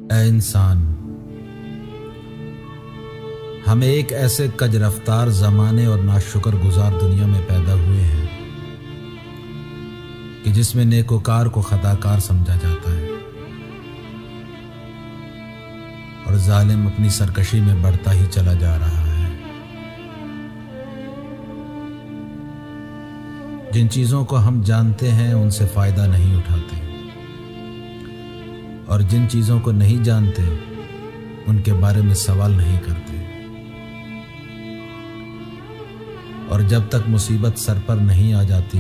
اے انسان، ہم ایک ایسے کج رفتار زمانے اور ناشکر گزار دنیا میں پیدا ہوئے ہیں کہ جس میں نیکوکار کو خطاکار سمجھا جاتا ہے اور ظالم اپنی سرکشی میں بڑھتا ہی چلا جا رہا ہے۔ جن چیزوں کو ہم جانتے ہیں ان سے فائدہ نہیں اٹھاتے، اور جن چیزوں کو نہیں جانتے ان کے بارے میں سوال نہیں کرتے، اور جب تک مصیبت سر پر نہیں آ جاتی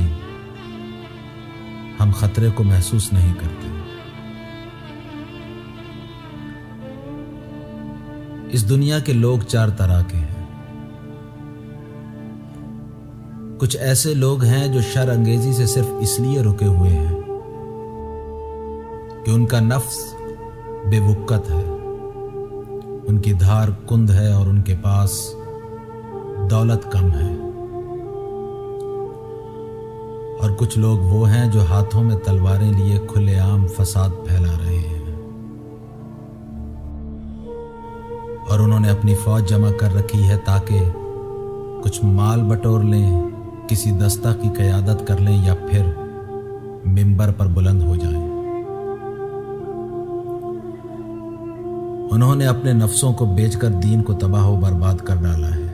ہم خطرے کو محسوس نہیں کرتے۔ اس دنیا کے لوگ چار طرح کے ہیں۔ کچھ ایسے لوگ ہیں جو شر انگیزی سے صرف اس لیے رکے ہوئے ہیں کہ ان کا نفس بے وقت ہے، ان کی دھار کند ہے اور ان کے پاس دولت کم ہے۔ اور کچھ لوگ وہ ہیں جو ہاتھوں میں تلواریں لیے کھلے عام فساد پھیلا رہے ہیں، اور انہوں نے اپنی فوج جمع کر رکھی ہے تاکہ کچھ مال بٹور لیں، کسی دستہ کی قیادت کر لیں یا پھر منبر پر بلند ہو جائیں۔ انہوں نے اپنے نفسوں کو بیچ کر دین کو تباہ و برباد کر ڈالا ہے۔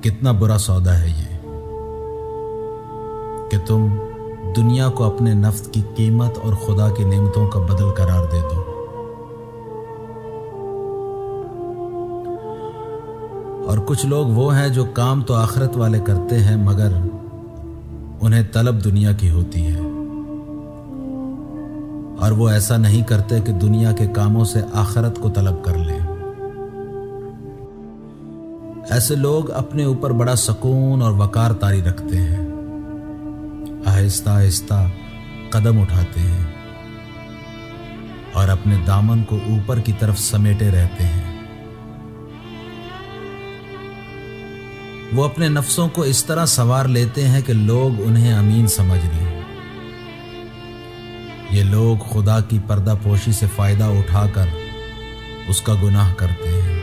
کتنا برا سودا ہے یہ کہ تم دنیا کو اپنے نفس کی قیمت اور خدا کی نعمتوں کا بدل قرار دے دو۔ اور کچھ لوگ وہ ہیں جو کام تو آخرت والے کرتے ہیں مگر انہیں طلب دنیا کی ہوتی ہے، اور وہ ایسا نہیں کرتے کہ دنیا کے کاموں سے آخرت کو طلب کر لیں۔ ایسے لوگ اپنے اوپر بڑا سکون اور وقار طاری رکھتے ہیں، آہستہ آہستہ قدم اٹھاتے ہیں اور اپنے دامن کو اوپر کی طرف سمیٹے رہتے ہیں۔ وہ اپنے نفسوں کو اس طرح سنوار لیتے ہیں کہ لوگ انہیں امین سمجھ لیں۔ یہ لوگ خدا کی پردہ پوشی سے فائدہ اٹھا کر اس کا گناہ کرتے ہیں۔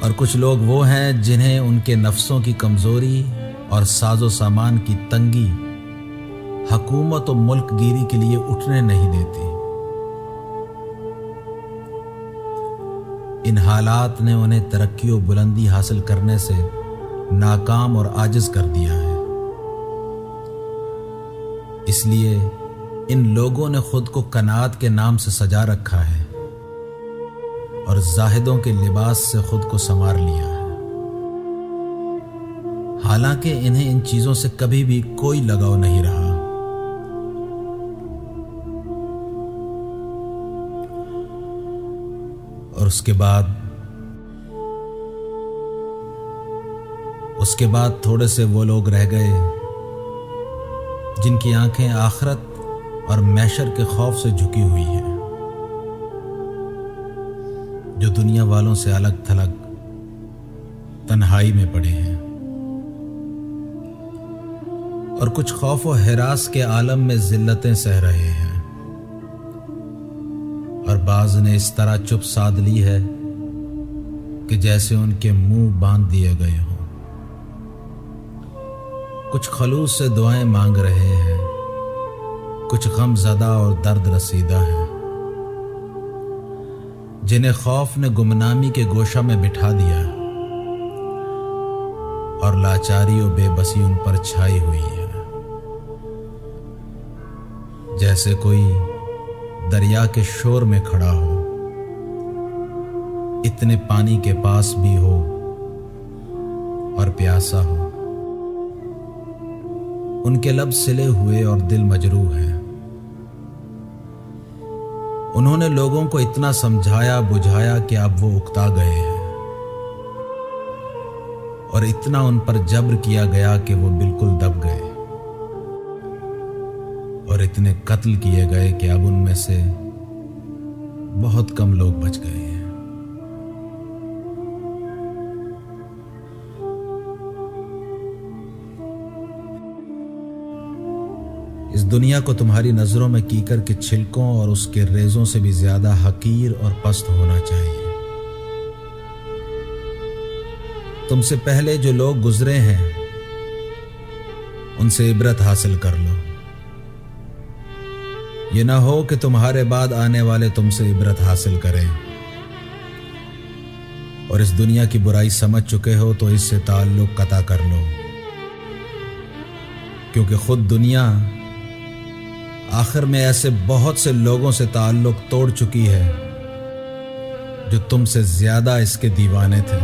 اور کچھ لوگ وہ ہیں جنہیں ان کے نفسوں کی کمزوری اور ساز و سامان کی تنگی حکومت و ملک گیری کے لیے اٹھنے نہیں دیتی۔ ان حالات نے انہیں ترقی و بلندی حاصل کرنے سے ناکام اور عاجز کر دیا ہے۔ اس لیے ان لوگوں نے خود کو قناعت کے نام سے سجا رکھا ہے اور زاہدوں کے لباس سے خود کو سنوار لیا ہے، حالانکہ انہیں ان چیزوں سے کبھی بھی کوئی لگاؤ نہیں رہا۔ اور اس کے بعد تھوڑے سے وہ لوگ رہ گئے جن کی آنکھیں آخرت اور محشر کے خوف سے جھکی ہوئی ہیں، جو دنیا والوں سے الگ تھلگ تنہائی میں پڑے ہیں، اور کچھ خوف و ہراس کے عالم میں ذلتیں سہ رہے ہیں، اور بعض نے اس طرح چپ سادھ لی ہے کہ جیسے ان کے منہ باندھ دیے گئے ہوں۔ کچھ خلوص سے دعائیں مانگ رہے ہیں، کچھ غم زدہ اور درد رسیدہ ہیں، جنہیں خوف نے گمنامی کے گوشہ میں بٹھا دیا اور لاچاری و بے بسی ان پر چھائی ہوئی ہے۔ جیسے کوئی دریا کے شور میں کھڑا ہو، اتنے پانی کے پاس بھی ہو اور پیاسا ہو۔ ان کے لب سلے ہوئے اور دل مجروح ہے۔ انہوں نے لوگوں کو اتنا سمجھایا بجھایا کہ اب وہ اکتا گئے ہیں، اور اتنا ان پر جبر کیا گیا کہ وہ بالکل دب گئے، اور اتنے قتل کیے گئے کہ اب ان میں سے بہت کم لوگ بچ گئے ہیں۔ اس دنیا کو تمہاری نظروں میں کیکر کے چھلکوں اور اس کے ریزوں سے بھی زیادہ حقیر اور پست ہونا چاہیے۔ تم سے پہلے جو لوگ گزرے ہیں ان سے عبرت حاصل کر لو، یہ نہ ہو کہ تمہارے بعد آنے والے تم سے عبرت حاصل کریں، اور اس دنیا کی برائی سمجھ چکے ہو تو اس سے تعلق قطع کر لو، کیونکہ خود دنیا آخر میں ایسے بہت سے لوگوں سے تعلق توڑ چکی ہے جو تم سے زیادہ اس کے دیوانے تھے۔